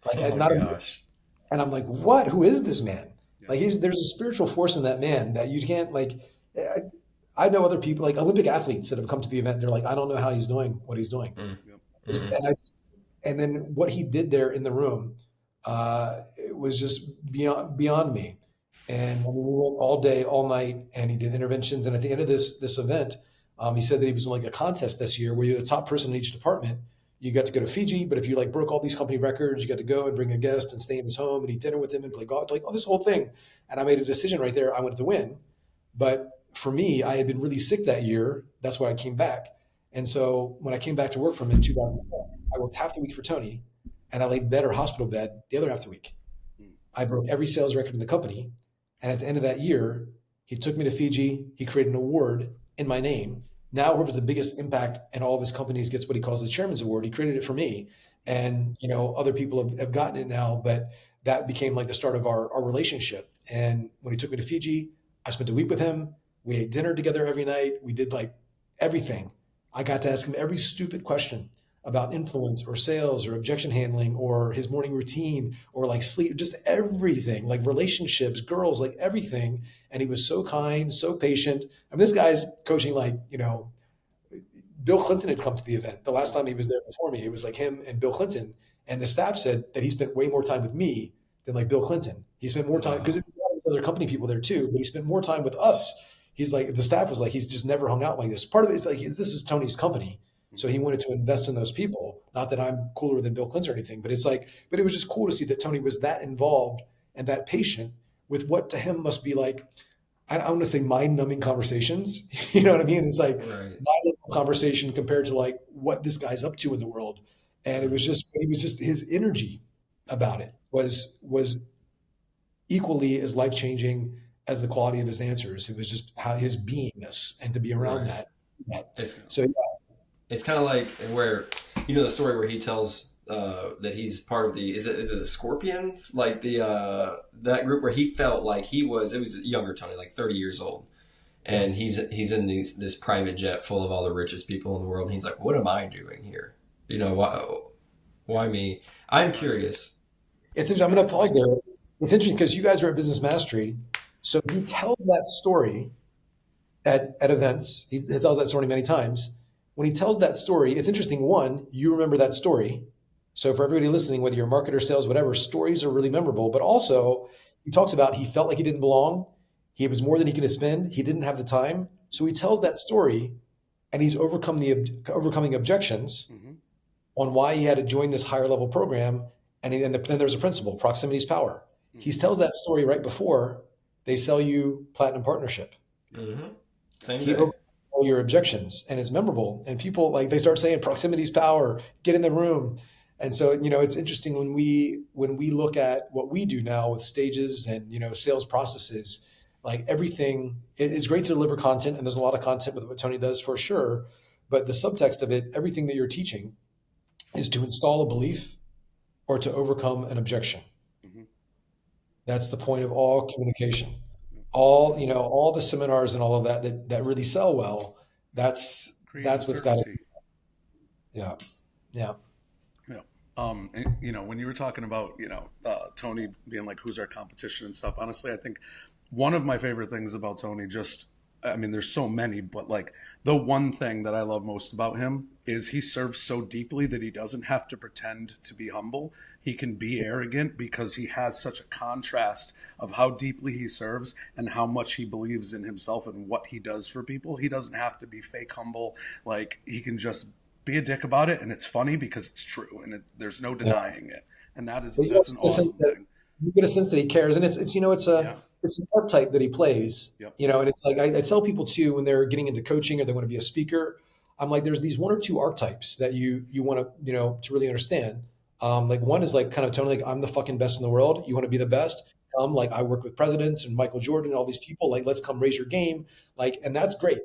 Like, oh my gosh. And I'm like, what? Who is this man? Yeah. Like, there's a spiritual force in that man that you can't like. I know other people, like Olympic athletes that have come to the event. And they're like, I don't know how he's doing what he's doing. Mm-hmm. And then what he did there in the room, it was just beyond me. And I mean, we went all day, all night, and he did interventions. And at the end of this event, he said that he was in like a contest this year where you're the top person in each department. You got to go to Fiji, but if you like broke all these company records, you got to go and bring a guest and stay in his home and eat dinner with him and play golf, like this whole thing. And I made a decision right there. I wanted to win. But for me, I had been really sick that year. That's why I came back. And so when I came back to work from him in 2010, I worked half the week for Tony, and I laid bed or hospital bed the other half the week. I broke every sales record in the company. And at the end of that year, he took me to Fiji. He created an award in my name. Now, whoever's the biggest impact in all of his companies gets what he calls the Chairman's Award. He created it for me. And, other people have gotten it now, but that became like the start of our relationship. And when he took me to Fiji, I spent a week with him. We ate dinner together every night. We did like everything. I got to ask him every stupid question about influence or sales or objection handling or his morning routine or like sleep, just everything, like relationships, girls, like everything. And he was so kind, so patient. I mean, this guy's coaching like, Bill Clinton had come to the event. The last time he was there before me, it was like him and Bill Clinton. And the staff said that he spent way more time with me than like Bill Clinton. He spent more time because there's other company people there too, but he spent more time with us. He's like, the staff was like, he's just never hung out like this. Part of it is like, this is Tony's company. So he wanted to invest in those people. Not that I'm cooler than Bill Clinton or anything, but it's like, but it was just cool to see that Tony was that involved and that patient with what to him must be like, I want to say mind-numbing conversations. You know what I mean? It's like my level conversation compared to like what this guy's up to in the world. And it was just his energy about it was equally as life-changing as the quality of his answers. It was just how his beingness and to be around that. So yeah. It's kind of like where, the story where he tells that he's part of is it the Scorpions? Like that group where he felt like it was younger Tony, like 30 years old. And he's in this private jet full of all the richest people in the world. And he's like, what am I doing here? Why me? I'm curious. It's interesting. I'm going to pause there. It's interesting because you guys are at Business Mastery. So he tells that story at events. He tells that story many times. When he tells that story, it's interesting. One, you remember that story. So for everybody listening, whether you're marketer, sales, whatever, stories are really memorable. But also, he talks about he felt like he didn't belong. He was more than he could spend. He didn't have the time. So he tells that story, and he's overcoming objections on why he had to join this higher level program. And then there's a principle: proximity is power. He tells that story right before they sell you platinum partnership. Same day. All your objections, and it's memorable, and people like they start saying proximity is power, get in the room. And so it's interesting when we look at what we do now with stages and sales processes, like everything. It's great to deliver content, and there's a lot of content with what Tony does for sure, but the subtext of it, everything that you're teaching is to install a belief or to overcome an objection. That's the point of all communication. All the seminars and all of that really sell well. That's what's got it. Yeah. When you were talking about Tony being like, who's our competition and stuff. Honestly, I think one of my favorite things about Tony, there's so many, but like the one thing that I love most about him is he serves so deeply that he doesn't have to pretend to be humble. He can be arrogant because he has such a contrast of how deeply he serves and how much he believes in himself and what he does for people. He doesn't have to be fake humble. Like he can just be a dick about it, and it's funny because it's true, and there's no denying it. And that's an awesome thing. You get a sense that he cares, and it's an archetype that he plays. And it's like I tell people too when they're getting into coaching or they want to be a speaker, I'm like, there's these one or two archetypes that you want to to really understand. Like one is like kind of Tony, like I'm the fucking best in the world. You want to be the best? Like I work with presidents and Michael Jordan and all these people. Like let's come raise your game. Like, and that's great.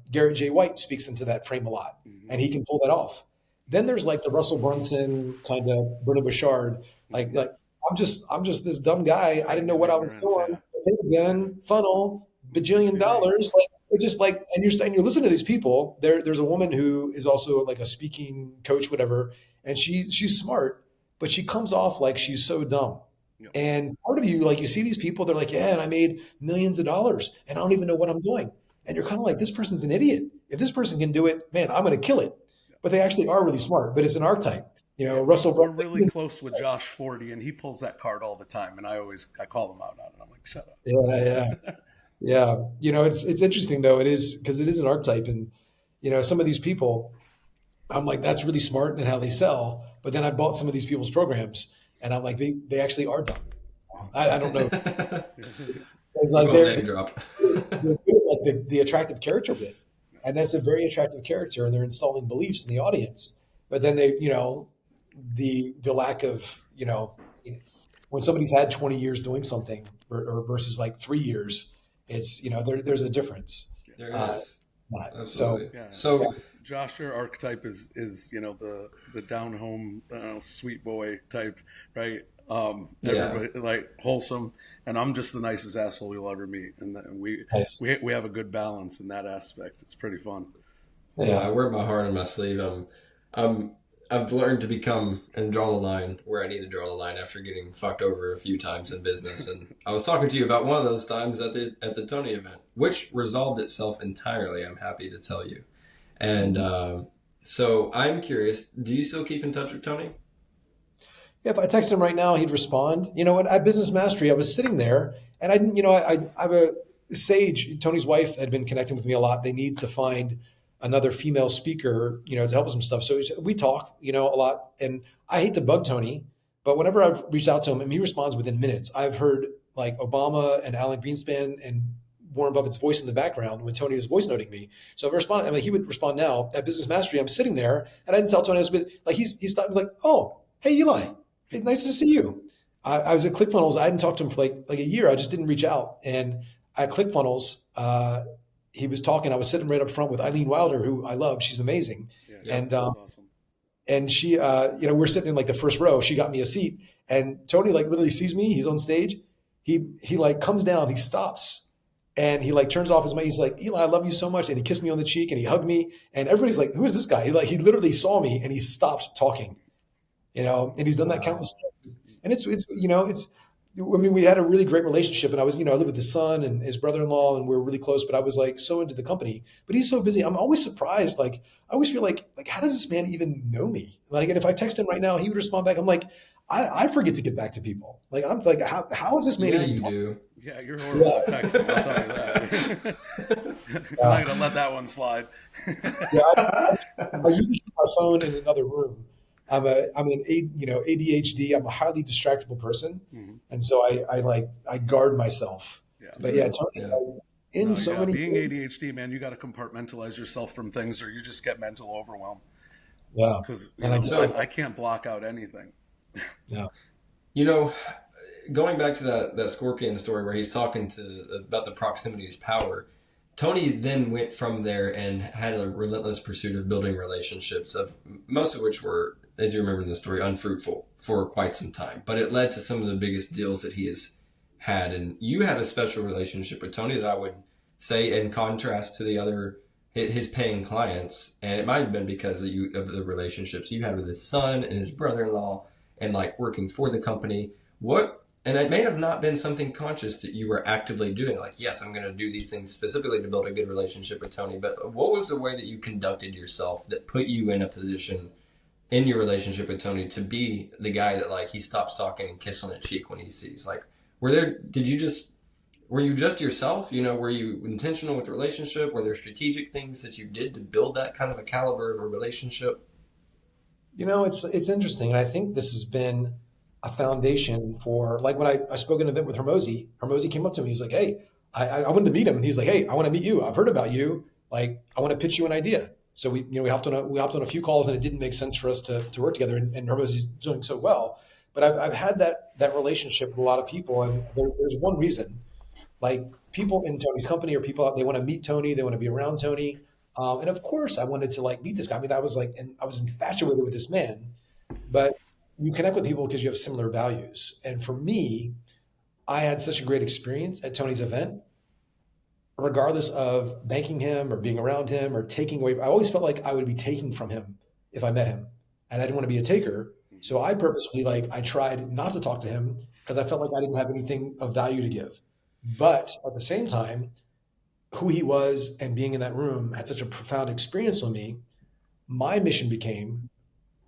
Garrett J. White speaks into that frame a lot, and he can pull that off. Then there's like the Russell Brunson kind of Bruno Bouchard. Like I'm just this dumb guy. I didn't know what I was doing. Again, funnel, bajillion dollars. Like it's just like, and you're listening to these people. There's a woman who is also like a speaking coach, whatever, and she's smart, but she comes off like she's so dumb. And part of you, like you see these people, they're like, yeah, and I made millions of dollars and I don't even know what I'm doing. And you're kind of like, this person's an idiot. If this person can do it, man, I'm going to kill it. But they actually are really smart, but it's an archetype. Russell. We're really close with Josh Forty, and he pulls that card all the time. And I call him out on it. I'm like, shut up. Yeah. It's interesting though. It is because it is an archetype, and some of these people, I'm like, that's really smart in how they sell. But then I bought some of these people's programs, and I'm like, they actually are dumb. I don't know. It's like they're like the attractive character bit. And that's a very attractive character, and they're installing beliefs in the audience. But then they, the lack of, when somebody's had 20 years doing something or versus like 3 years, it's, there's a difference. There Uh, is. so Absolutely. Yeah. So Josh, your archetype is the down home sweet boy type, right? Yeah. Everybody like wholesome, and I'm just the nicest asshole you'll ever meet, and nice. we have a good balance in that aspect. It's pretty fun. yeah, I wear my heart on my sleeve. I'm I've learned to become and draw the line where I need to draw the line after getting fucked over a few times in business. And I was talking to you about one of those times at the Tony event, which resolved itself entirely. I'm happy to tell you. And so I'm curious. Do you still keep in touch with Tony? Yeah, if I text him right now, he'd respond. At Business Mastery, I was sitting there, and I have a Sage, Tony's wife, had been connecting with me a lot. They need to find another female speaker, to help with some stuff. So we talk, a lot. And I hate to bug Tony, but whenever I've reached out to him, and he responds within minutes. I've heard like Obama and Alan Greenspan and Warren Buffett's voice in the background when Tony was voice noting me. So if I respond, he would respond now at Business Mastery. I'm sitting there, and I didn't tell Tony I was with, like, he stopped me like, "Oh, hey Eli, hey, nice to see you." I was at ClickFunnels. I hadn't talked to him for like a year. I just didn't reach out. And at ClickFunnels, he was talking. I was sitting right up front with Eli Wilde, who I love. She's amazing. Yeah, And that's awesome. and she, we're sitting in like the first row. She got me a seat, and Tony like literally sees me. He's on stage. He like comes down. He stops, and he like turns off his mic. He's like, "Eli, I love you so much," and he kissed me on the cheek and he hugged me. And everybody's like, "Who is this guy?" He literally saw me and he stopped talking. And he's done that countless times. And we had a really great relationship, and I live with his son and his brother-in-law, and we're really close, but I was like so into the company, but he's so busy. I'm always surprised. Like, I always feel like, how does this man even know me? Like, and if I text him right now, he would respond back. I'm like, I forget to get back to people. Like, I'm like, how is this man? Yeah, even you talk? do. Yeah, you're horrible at texting. I'll tell you that. I'm not gonna let that one slide. Yeah, I usually keep my phone in another room. I'm an ADHD. I'm a highly distractible person, Mhm. and so I guard myself. Yeah. But yeah, Tony, Yeah. in so many being ways. ADHD, man, you got to compartmentalize yourself from things, or you just get mental overwhelm. Yeah, Because and I can't block out anything. yeah, Going back to that Scorpion story where he's talking about the proximity is power. Tony then went from there and had a relentless pursuit of building relationships, of most of which were, as you remember in the story, unfruitful for quite some time. But it led to some of the biggest deals that he has had. And you have a special relationship with Tony that I would say, in contrast to his paying clients. And it might have been because of the relationships you had with his son and his brother-in-law, and like working for the company. And it may have not been something conscious that you were actively doing. Like, yes, I'm going to do these things specifically to build a good relationship with Tony. But what was the way that you conducted yourself that put you in a position in your relationship with Tony to be the guy that, like, he stops talking and kiss on the cheek when he sees? Like, were you just yourself? Were you intentional with the relationship? Were there strategic things that you did to build that kind of a caliber of a relationship? It's interesting, and I think this has been a foundation for, like, when I spoke at an event with Hermosi. Hermosi came up to me. He's like, "Hey, I wanted to meet him." He's like, "Hey, I want to meet you. I've heard about you. Like, I want to pitch you an idea." So we hopped on a few calls, and it didn't make sense for us to work together. And Hermosi's doing so well, but I've had that relationship with a lot of people, and there's one reason. Like, people in Tony's company or people, they want to meet Tony, they want to be around Tony, and of course, I wanted to like meet this guy. I mean, I was infatuated with this man, but you connect with people because you have similar values. And for me, I had such a great experience at Tony's event, regardless of thanking him or being around him or taking away. I always felt like I would be taking from him if I met him, and I didn't want to be a taker. So I purposely, I tried not to talk to him because I felt like I didn't have anything of value to give. But at the same time, who he was and being in that room had such a profound experience on me. My mission became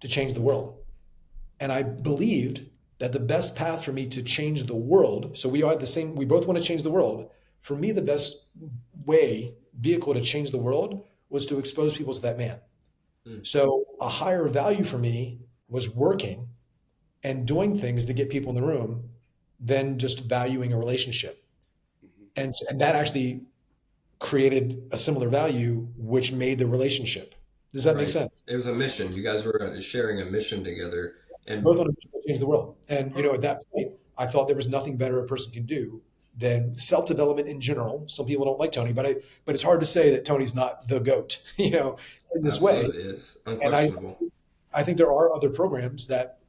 to change the world. And I believed that the best path for me to change the world, so we both want to change the world. For me, the best vehicle to change the world was to expose people to that man. So a higher value for me was working and doing things to get people in the room than just valuing a relationship. And that actually created a similar value, which made the relationship. Does that make Right. sense? It was a mission. You guys were sharing a mission together. And Both on a mission to change the world. And at that point, I thought there was nothing better a person can do than self-development in general. Some people don't like Tony, but it's hard to say that Tony's not the GOAT, in this way. absolutely is And unquestionable. I think there are other programs that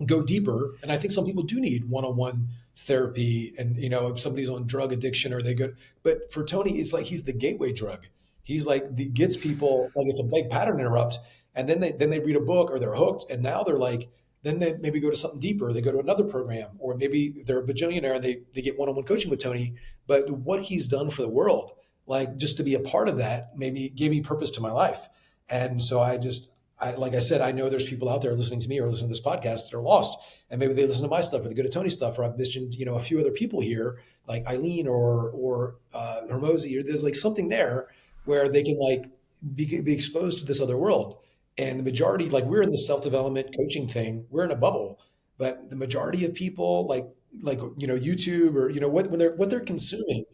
go deeper. And I think some people do need one-on-one therapy. And, if somebody's on drug addiction or they go, but for Tony, it's like he's the gateway drug. He's like, gets people, like it's a big pattern interrupt. And then they read a book or they're hooked. And now they're like, then they maybe go to something deeper. They go to another program, or maybe they're a bajillionaire and they get one-on-one coaching with Tony. But what he's done for the world, like just to be a part of that, maybe gave me purpose to my life. And so like I said, I know there's people out there listening to me or listening to this podcast that are lost, and maybe they listen to my stuff or they go to Tony's stuff, or I've mentioned, a few other people here like Eileen or Hermosi, or there's like something there where they can like be exposed to this other world. And the majority, like we're in the self-development coaching thing, we're in a bubble, but the majority of people YouTube or, what they're consuming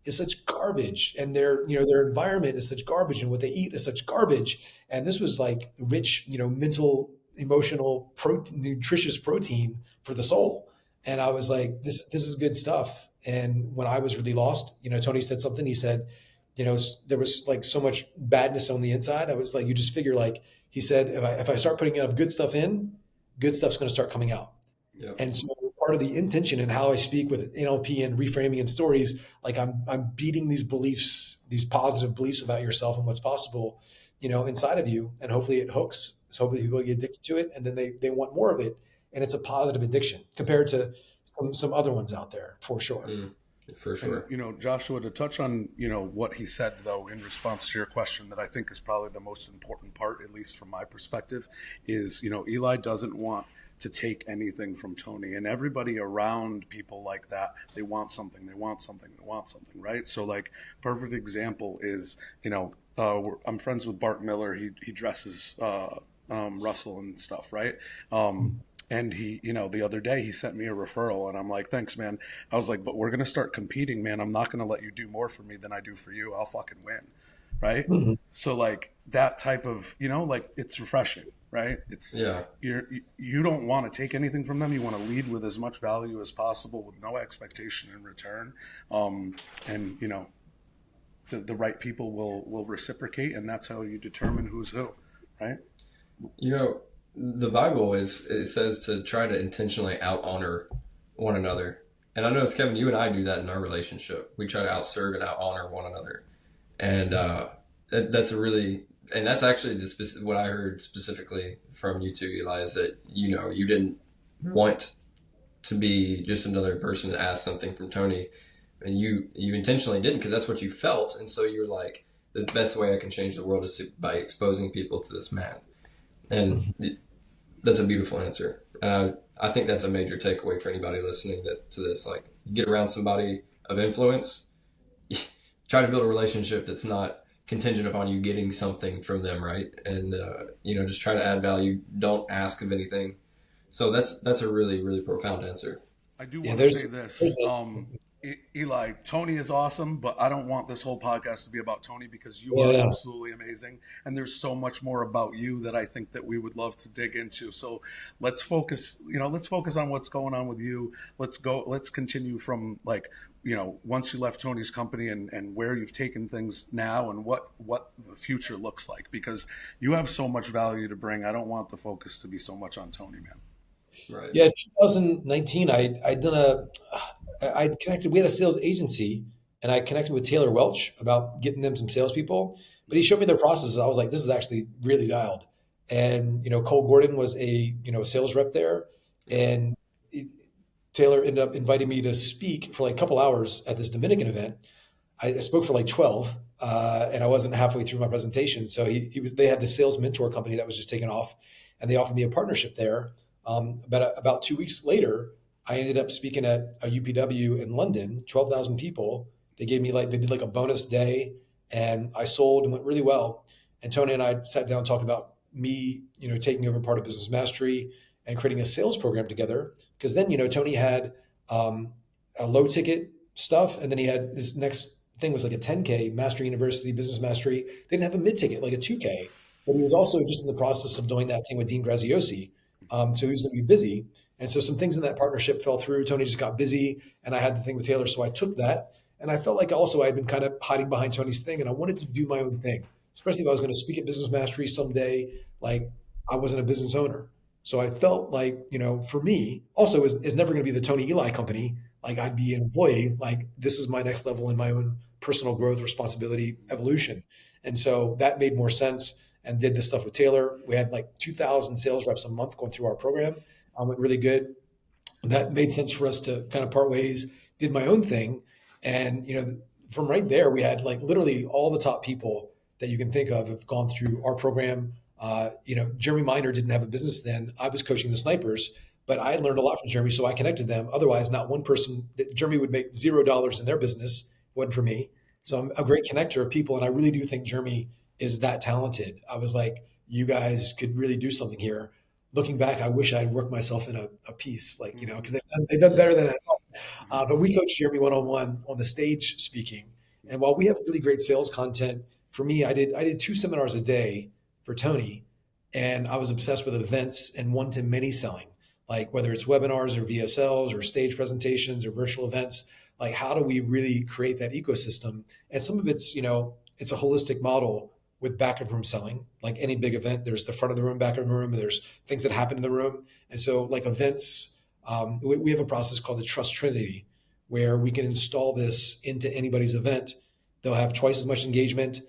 is such garbage, and their environment is such garbage, and what they eat is such garbage. And this was like rich, mental, emotional, nutritious protein for the soul. And I was like, this is good stuff. And when I was really lost, Tony said something. He said, there was like so much badness on the inside. I was like, you just figure, like he said, if I start putting enough good stuff in, good stuff's going to start coming out. Yep. And so part of the intention in how I speak with NLP and reframing and stories, like I'm beating these beliefs, these positive beliefs about yourself and what's possible, inside of you. And hopefully it hooks. So hopefully people get addicted to it, and then they want more of it. And it's a positive addiction compared to some other ones out there, for sure. For sure. And, Joshua, to touch on, what he said, though, in response to your question, that I think is probably the most important part, at least from my perspective, is, Eli doesn't want to take anything from Tony, and everybody around people like that, they want something, right? So like perfect example is, I'm friends with Bart Miller. He dresses Russell and stuff, right? And he, the other day he sent me a referral, and I'm like, thanks, man. I was like, but we're going to start competing, man. I'm not going to let you do more for me than I do for you. I'll fucking win. Right. Mm-hmm. So like that type of, like it's refreshing, right? It's, you don't want to take anything from them. You want to lead with as much value as possible with no expectation in return. And the right people will reciprocate, and that's how you determine who's who. Right. The Bible it says to try to intentionally out honor one another. And I know, Kevin, you and I do that in our relationship. We try to out serve and out honor one another. And that's actually what I heard specifically from you two, Eli, is that, you didn't want to be just another person to ask something from Tony. And you intentionally didn't, because that's what you felt. And so you're like, the best way I can change the world is by exposing people to this man. And that's a beautiful answer. I think that's a major takeaway for anybody listening to this. Like, get around somebody of influence, try to build a relationship that's not contingent upon you getting something from them, right? And just try to add value. Don't ask of anything. So that's a really, really profound answer. I do want to say this. Eli, Tony is awesome, but I don't want this whole podcast to be about Tony, because you are absolutely amazing. And there's so much more about you that I think that we would love to dig into. So let's focus on what's going on with you. Let's continue from once you left Tony's company and where you've taken things now, and what the future looks like, because you have so much value to bring. I don't want the focus to be so much on Tony, man. Right. Yeah. 2019, I connected, we had a sales agency, and I connected with Taylor Welch about getting them some salespeople, but he showed me their processes. I was like, this is actually really dialed. And, Cole Gordon was a sales rep there, and Taylor ended up inviting me to speak for like a couple hours at this Dominican event. I spoke for like 12, and I wasn't halfway through my presentation. So they had the sales mentor company that was just taking off, and they offered me a partnership there. About 2 weeks later, I ended up speaking at a UPW in London, 12,000 people. They gave me they did like a bonus day, and I sold and went really well. And Tony and I sat down and talked about me, taking over part of Business Mastery and creating a sales program together. Because then, Tony had a low ticket stuff, and then he had his next thing was like a 10K, Mastery University, Business Mastery. They didn't have a mid ticket, like a 2K. But he was also just in the process of doing that thing with Dean Graziosi. So he was going to be busy. And so some things in that partnership fell through. Tony just got busy, and I had the thing with Taylor. So I took that. And I felt like also I had been kind of hiding behind Tony's thing, and I wanted to do my own thing, especially if I was going to speak at Business Mastery someday. Like, I wasn't a business owner. So I felt like, for me, also is never going to be the Tony Eli company. Like, I'd be an employee. Like, this is my next level in my own personal growth, responsibility, evolution. And so that made more sense, and did this stuff with Taylor. We had like 2,000 sales reps a month going through our program. Went really good. That made sense for us to kind of part ways, did my own thing. And, from right there, we had like literally all the top people that you can think of have gone through our program. Jeremy Miner didn't have a business then. I was coaching the snipers, but I learned a lot from Jeremy. So I connected them. Otherwise, not one person, Jeremy would make $0 in their business. Wasn't for me. So I'm a great connector of people. And I really do think Jeremy is that talented. I was like, you guys could really do something here. Looking back, I wish I'd worked myself in a piece, like, because they've done better than I thought. But we coached Jeremy one-on-one on the stage speaking. And while we have really great sales content, for me, I did 2 seminars a day for Tony, and I was obsessed with events and one-to-many selling, like whether it's webinars or VSLs or stage presentations or virtual events. Like, how do we really create that ecosystem? And some of it's, it's a holistic model with back of room selling. Like any big event, there's the front of the room, back of the room, and there's things that happen in the room. And so like events, we have a process called the Trust Trinity, where we can install this into anybody's event. They'll have twice as much engagement.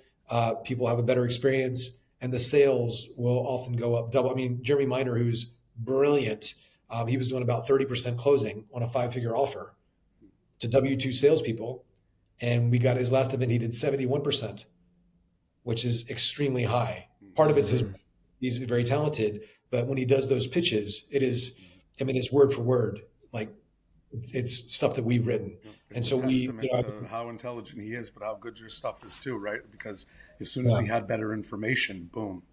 People have a better experience, and the sales will often go up double. I mean, Jeremy Miner, who's brilliant, he was doing about 30% closing on a 5-figure offer to W-2 salespeople. And we got his last event, he did 71%, which is extremely high. Part of it's he's very talented, but when he does those pitches, it's word for word. Like, it's stuff that we've written. It's a testament to how intelligent he is, but how good your stuff is too, right? Because as soon as he had better information, boom.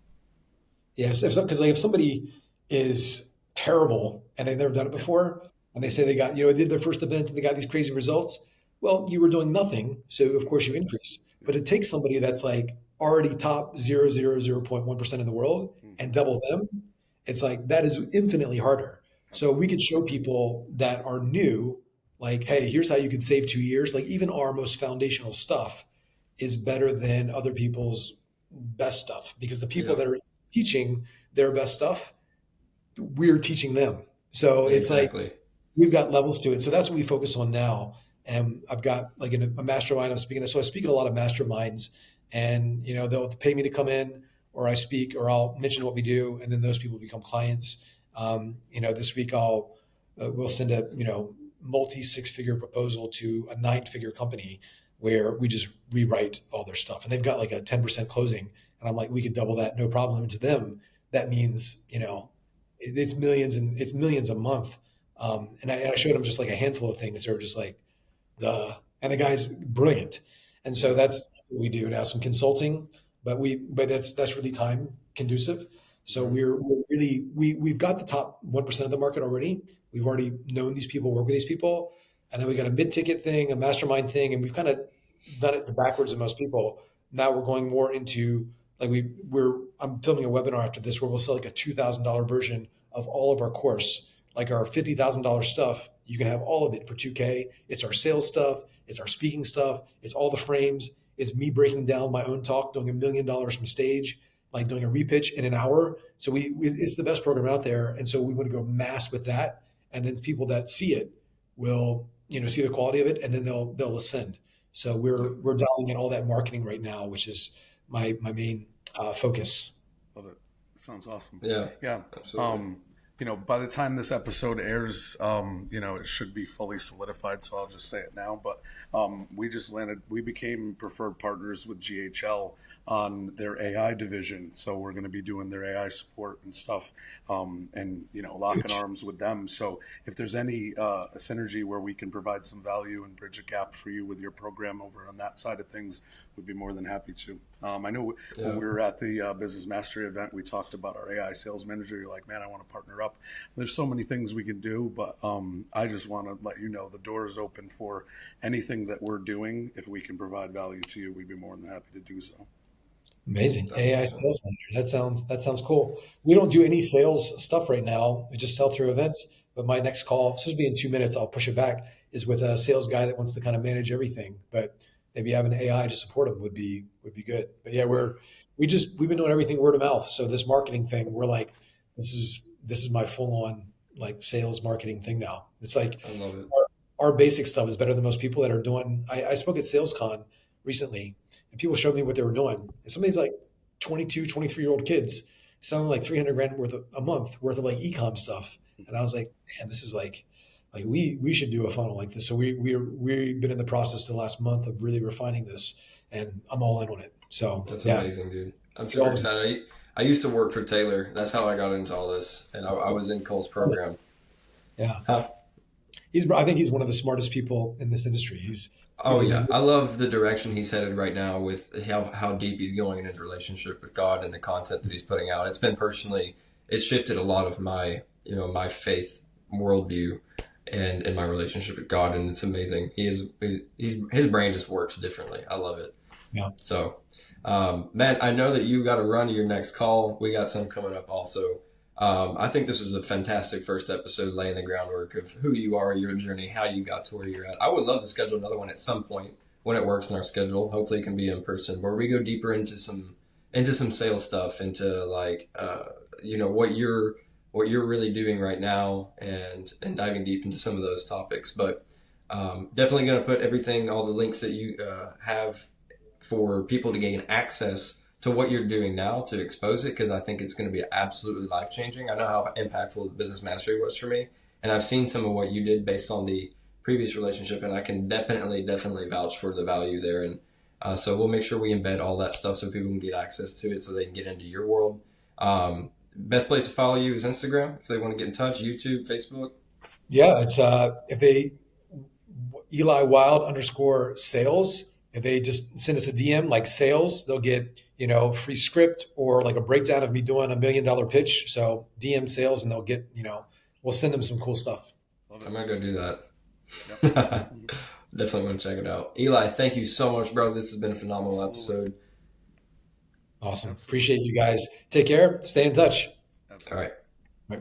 Yes, because if somebody is terrible and they've never done it before, and they say they got, did their first event and they got these crazy results, well, you were doing nothing, so of course you increase. But it takes somebody that's like already top 0.1% in the world and double them. It's like, that is infinitely harder. So we could show people that are new, like, hey, here's how you could save 2 years. Like, even our most foundational stuff is better than other people's best stuff, because the people that are teaching their best stuff, we're teaching them. So it's like, we've got levels to it. So that's what we focus on now. And I've got like a mastermind I'm speaking at. So I speak at a lot of masterminds, and, they'll pay me to come in, or I speak, or I'll mention what we do. And then those people become clients. This week we'll send a, multi 6-figure proposal to a 9-figure company where we just rewrite all their stuff, and they've got like a 10% closing. And I'm like, we could double that, no problem. And to them, that means, it's millions a month. And I showed them just like a handful of things. They were just like, duh. And the guy's brilliant. And so that's what we do now, some consulting, but that's really time conducive. So we've got the top 1% of the market already. We've already known these people, work with these people. And then we got a mid-ticket thing, a mastermind thing, and we've kind of done it the backwards of most people. Now we're going more into like I'm filming a webinar after this where we'll sell like a $2,000 version of all of our course, like our $50,000 stuff. You can have all of it for $2K. It's our sales stuff. It's our speaking stuff. It's all the frames. It's me breaking down my own talk, doing $1 million from stage, like doing a repitch in an hour. So it's the best program out there. And so we want to go mass with that. And then people that see it will, see the quality of it, and then they'll ascend. So we're dialing in all that marketing right now, which is my main focus. Love it. It sounds awesome. Yeah. Absolutely. By the time this episode airs, it should be fully solidified. So I'll just say it now. But we became preferred partners with GHL on their AI division. So we're going to be doing their AI support and stuff, and locking arms with them. So if there's any synergy where we can provide some value and bridge a gap for you with your program over on that side of things, we'd be more than happy to. I know Yeah. when we were at the Business Mastery event, we talked about our AI sales manager. You're like, man, I want to partner up. There's so many things we can do, but I just want to let you know the door is open for anything that we're doing. If we can provide value to you, we'd be more than happy to do so. Amazing. That's AI awesome. sales manager. That sounds cool. We don't do any sales stuff right now. We just sell through events. But my next call, supposed to be in 2 minutes, I'll push it back, is with a sales guy that wants to kind of manage everything. But maybe having AI to support him would be good. But yeah, we've been doing everything word of mouth. So this marketing thing, we're like, this is my full on like sales marketing thing now. It's like I love it. our basic stuff is better than most people that are doing. I spoke at SalesCon recently, and people showed me what they were doing. And some of these like 22, 23-year-old kids selling like 300 grand worth of a month worth of like e-com stuff. And I was like, man, this is like we should do a funnel like this. So we've been in the process the last month of really refining this, and I'm all in on it. So That's yeah, amazing, dude. I'm super excited. I used to work for Taylor. That's how I got into all this, and I was in Cole's program. yeah. Huh? I think he's one of the smartest people in this industry. Oh He's yeah, I love the direction he's headed right now with how deep he's going in his relationship with God and the content that he's putting out. It's shifted a lot of my my faith worldview and my relationship with God, and it's amazing. His brain just works differently. I love it. yeah. So, man, I know that you got to run to your next call. We got some coming up also. I think this was a fantastic first episode, laying the groundwork of who you are, your journey, how you got to where you're at. I would love to schedule another one at some point when it works in our schedule. Hopefully it can be in person, where we go deeper into some sales stuff, into like, what you're really doing right now, and diving deep into some of those topics. But definitely going to put all the links that you have for people to gain access to what you're doing now, to expose it, because I think it's going to be absolutely life-changing. I know how impactful Business Mastery was for me, and I've seen some of what you did based on the previous relationship, and I can definitely vouch for the value there. And so we'll make sure we embed all that stuff so people can get access to it, so they can get into your world. Best place to follow you is Instagram, if they want to get in touch, YouTube, Facebook. Yeah, it's if they Eli Wilde _sales. If they just send us a DM like sales, they'll get free script or like a breakdown of me doing $1 million pitch. So DM sales, and they'll get we'll send them some cool stuff. I'm gonna go do that. Yep. Definitely want to check it out. Eli, thank you so much, bro. This has been a phenomenal episode. Awesome. Appreciate you guys. Take care. Stay in touch. All right.